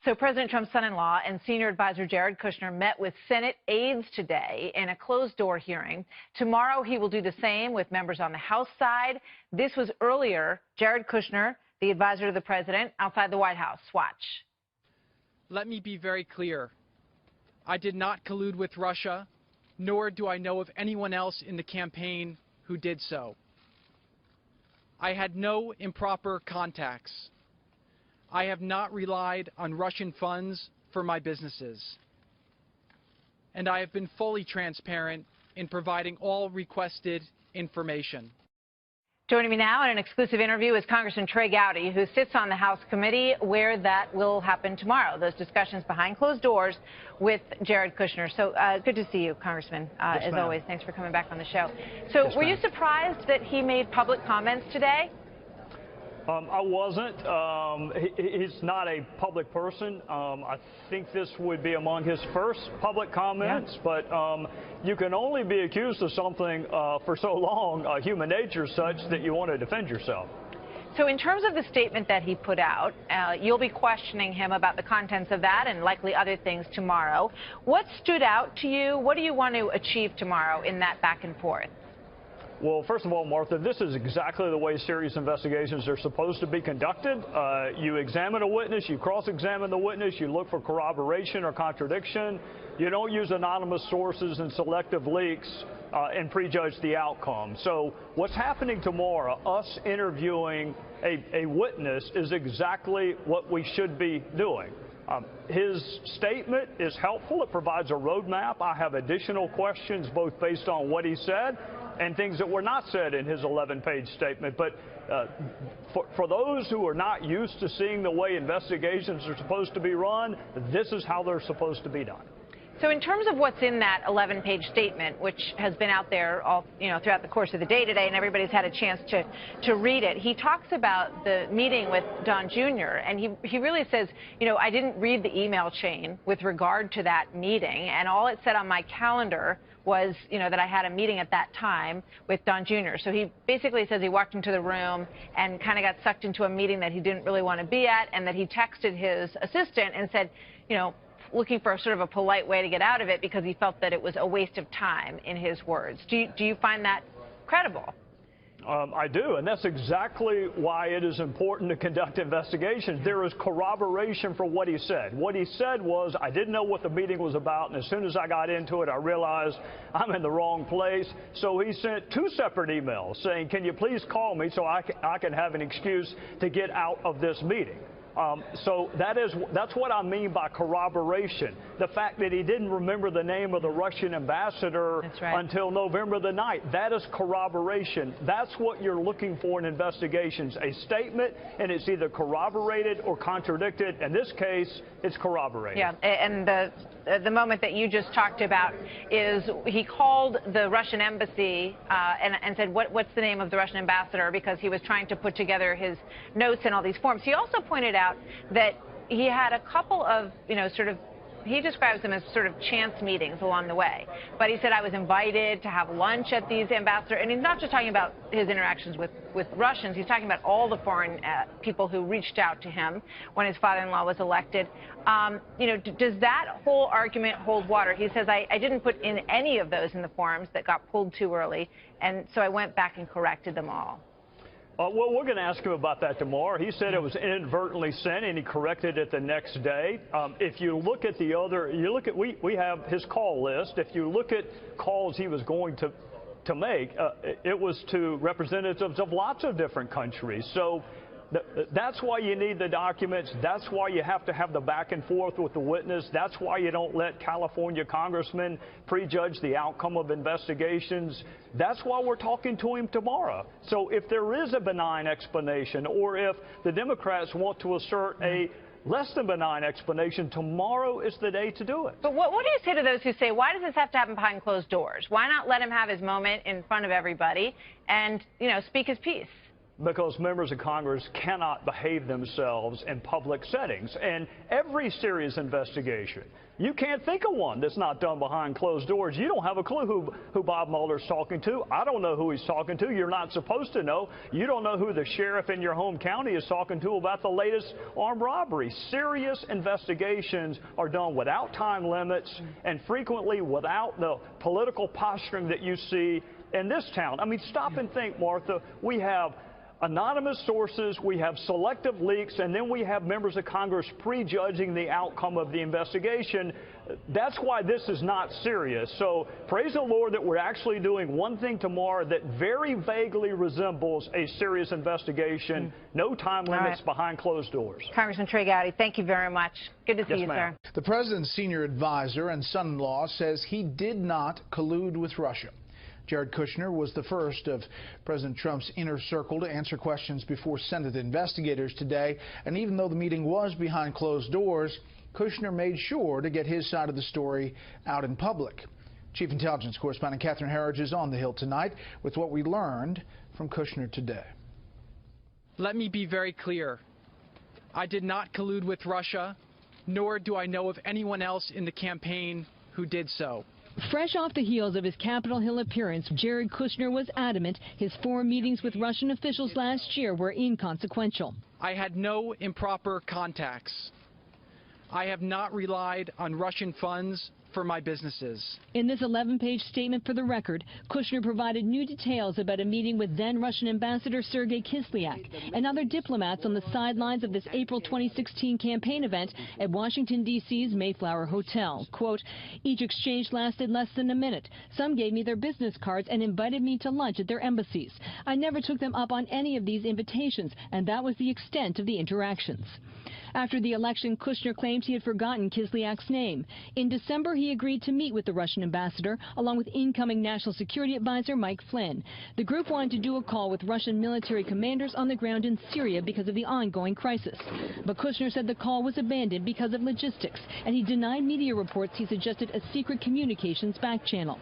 So President Trump's son-in-law and senior advisor Jared Kushner met with Senate aides today in a closed-door hearing. Tomorrow he will do the same with members on the House side. This was earlier. Jared Kushner, the advisor to the president, outside the White House. Watch. Let me be very clear. I did not collude with Russia, nor do I know of anyone else in the campaign who did so. I had no improper contacts. I have not relied on Russian funds for my businesses. And I have been fully transparent in providing all requested information. Joining me now in an exclusive interview is Congressman Trey Gowdy, who sits on the House committee where that will happen tomorrow. Those discussions behind closed doors with Jared Kushner. So good to see you, Congressman, yes, as always. Thanks for coming back on the show. So yes, were you surprised that he made public comments today? I wasn't. He's not a public person. I think this would be among his first public comments, but you can only be accused of something for so long. Human nature is such that you want to defend yourself. So in terms of the statement that he put out, you'll be questioning him about the contents of that and likely other things tomorrow. What stood out to you? What do you want to achieve tomorrow in that back and forth? Well, first of all, Martha, this is exactly the way serious investigations are supposed to be conducted. You examine a witness, you cross-examine the witness, you look for corroboration or contradiction. You don't use anonymous sources and selective leaks and prejudge the outcome. So what's happening tomorrow, us interviewing a witness, is exactly what we should be doing. His statement is helpful. It provides a roadmap. I have additional questions both based on what he said and things that were not said in his 11-page statement. But for those who are not used to seeing the way investigations are supposed to be run, this is how they're supposed to be done. So in terms of what's in that 11-page statement, which has been out there all, throughout the course of the day today, and everybody's had a chance to read it, he talks about the meeting with Don Jr., and he really says, I didn't read the email chain with regard to that meeting, and all it said on my calendar was, that I had a meeting at that time with Don Jr. So he basically says he walked into the room and kind of got sucked into a meeting that he didn't really want to be at, and that he texted his assistant and said, looking for sort of a polite way to get out of it because he felt that it was a waste of time, in his words. Do you find that credible? I do, and that's exactly why it is important to conduct investigations. There is corroboration for what he said. What he said was, I didn't know what the meeting was about, and as soon as I got into it, I realized I'm in the wrong place. So he sent 2 separate emails saying, can you please call me so I can have an excuse to get out of this meeting. So that's what I mean by corroboration. The fact that he didn't remember the name of the Russian ambassador until November the 9th, that is corroboration. That's what you're looking for in investigations, a statement, and it's either corroborated or contradicted. In this case, it's corroborated. Yeah, and the moment that you just talked about is he called the Russian embassy and said, what's the name of the Russian ambassador, because he was trying to put together his notes and all these forms. He also pointed out that he had a couple of, he describes them as sort of chance meetings along the way. But he said, I was invited to have lunch at these ambassadors. And he's not just talking about his interactions with Russians. He's talking about all the foreign people who reached out to him when his father-in-law was elected. Does that whole argument hold water? He says, I didn't put in any of those in the forms that got pulled too early. And so I went back and corrected them all. Well, we're going to ask him about that tomorrow. He said it was inadvertently sent, and he corrected it the next day. If you look at we have his call list. If you look at calls he was going to make, it was to representatives of lots of different countries. So that's why you need the documents. That's why you have to have the back and forth with the witness. That's why you don't let California congressmen prejudge the outcome of investigations. That's why we're talking to him tomorrow. So if there is a benign explanation, or if the Democrats want to assert a less than benign explanation, tomorrow is the day to do it. But what do you say to those who say, why does this have to happen behind closed doors? Why not let him have his moment in front of everybody and, speak his piece? because members of Congress cannot behave themselves in public settings. And every serious investigation, you can't think of one that's not done behind closed doors. You don't have a clue who Bob Mueller's talking to. I don't know who he's talking to. You're not supposed to know. You don't know who the sheriff in your home county is talking to about the latest armed robbery. Serious investigations are done without time limits and frequently without the political posturing that you see in this town. I mean, stop and think, Martha. We have anonymous sources, we have selective leaks, and then we have members of Congress prejudging the outcome of the investigation. That's why this is not serious. So praise the Lord that we're actually doing one thing tomorrow that very vaguely resembles a serious investigation. No time limits behind closed doors. Congressman Trey Gowdy, thank you very much. Good to see you, sir. The president's senior advisor and son-in-law says he did not collude with Russia. Jared Kushner was the first of President Trump's inner circle to answer questions before Senate investigators today. And even though the meeting was behind closed doors, Kushner made sure to get his side of the story out in public. Chief Intelligence Correspondent Catherine Herridge is on the Hill tonight with what we learned from Kushner today. Let me be very clear. I did not collude with Russia, nor do I know of anyone else in the campaign who did so. Fresh off the heels of his Capitol Hill appearance, Jared Kushner was adamant his 4 meetings with Russian officials last year were inconsequential. I had no improper contacts. I have not relied on Russian funds for my businesses. In this 11-page statement for the record, Kushner provided new details about a meeting with then Russian Ambassador Sergei Kislyak and other diplomats on the sidelines of this April 2016 campaign event at Washington, D.C.'s Mayflower Hotel. Quote, each exchange lasted less than a minute. Some gave me their business cards and invited me to lunch at their embassies. I never took them up on any of these invitations, and that was the extent of the interactions. After the election, Kushner claimed he had forgotten Kislyak's name. In December, he agreed to meet with the Russian ambassador, along with incoming National Security Advisor Mike Flynn. The group wanted to do a call with Russian military commanders on the ground in Syria because of the ongoing crisis. But Kushner said the call was abandoned because of logistics, and he denied media reports he suggested a secret communications back channel.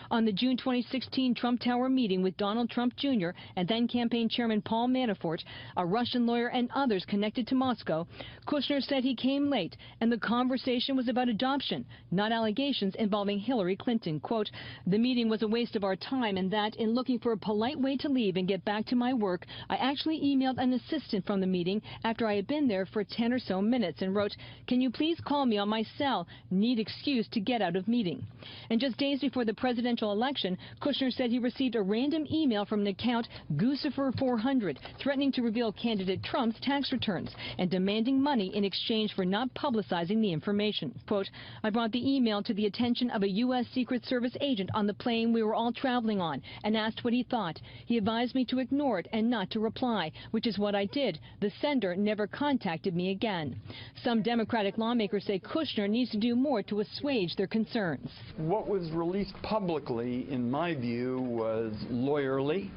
On the June 2016 Trump Tower meeting with Donald Trump Jr. and then campaign chairman Paul Manafort, a Russian lawyer and others connected to Moscow, Kushner said he came late and the conversation was about adoption, not allegations involving Hillary Clinton. Quote, the meeting was a waste of our time and that in looking for a polite way to leave and get back to my work, I actually emailed an assistant from the meeting after I had been there for 10 or so minutes and wrote, can you please call me on my cell? Need excuse to get out of meeting. And just days before the presidential election, Kushner said he received a random email from an account Guccifer400 threatening to reveal candidate Trump's tax returns and demanding money in exchange for not publicizing the information. Quote, I brought the email to the attention of a U.S. Secret Service agent on the plane we were all traveling on and asked what he thought. He advised me to ignore it and not to reply, which is what I did. The sender never contacted me again. Some Democratic lawmakers say Kushner needs to do more to assuage their concerns. What was released publicly, in my view, was lawyerly.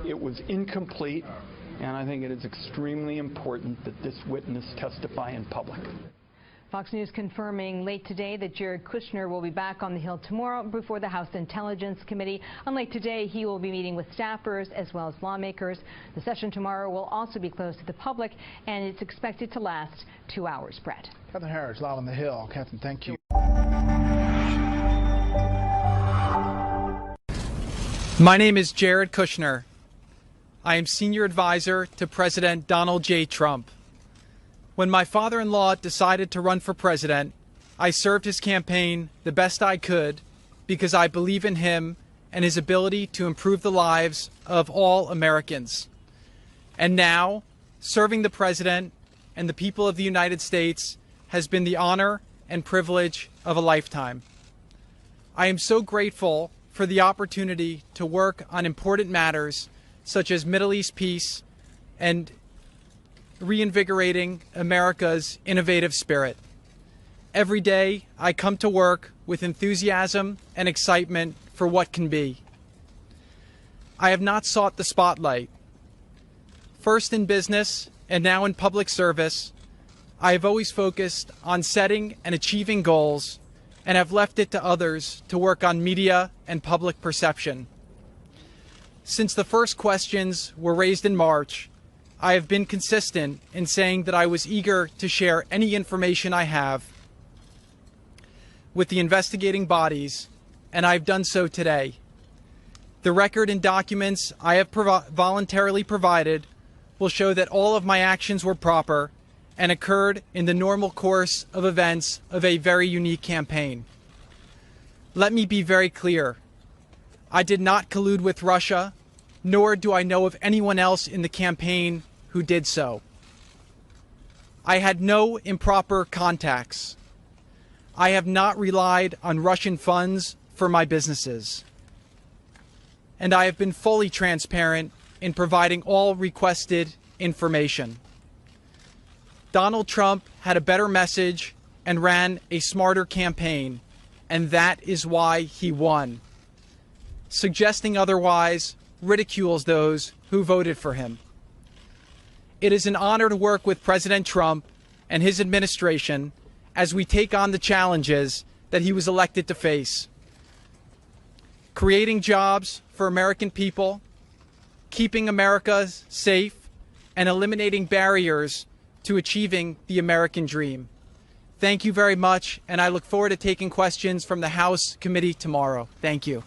It was incomplete, and I think it is extremely important that this witness testify in public. Fox News confirming late today that Jared Kushner will be back on the Hill tomorrow before the House Intelligence Committee. Unlike today, he will be meeting with staffers as well as lawmakers. The session tomorrow will also be closed to the public, and it's expected to last 2 hours. Brett. Catherine Herridge, live on the Hill. Catherine, thank you. My name is Jared Kushner. I am senior advisor to President Donald J. Trump. When my father-in-law decided to run for president, I served his campaign the best I could because I believe in him and his ability to improve the lives of all Americans. And now, serving the president and the people of the United States has been the honor and privilege of a lifetime. I am so grateful for the opportunity to work on important matters such as Middle East peace and reinvigorating America's innovative spirit. Every day, I come to work with enthusiasm and excitement for what can be. I have not sought the spotlight. First in business and now in public service, I have always focused on setting and achieving goals and have left it to others to work on media and public perception. Since the first questions were raised in March, I have been consistent in saying that I was eager to share any information I have with the investigating bodies, and I've done so today. The record and documents I have voluntarily provided will show that all of my actions were proper and occurred in the normal course of events of a very unique campaign. Let me be very clear. I did not collude with Russia, nor do I know of anyone else in the campaign who did so. I had no improper contacts. I have not relied on Russian funds for my businesses. And I have been fully transparent in providing all requested information. Donald Trump had a better message and ran a smarter campaign, and that is why he won. Suggesting otherwise ridicules those who voted for him. It is an honor to work with President Trump and his administration as we take on the challenges that he was elected to face. Creating jobs for American people, keeping America safe, and eliminating barriers to achieving the American dream. Thank you very much, and I look forward to taking questions from the House committee tomorrow. Thank you.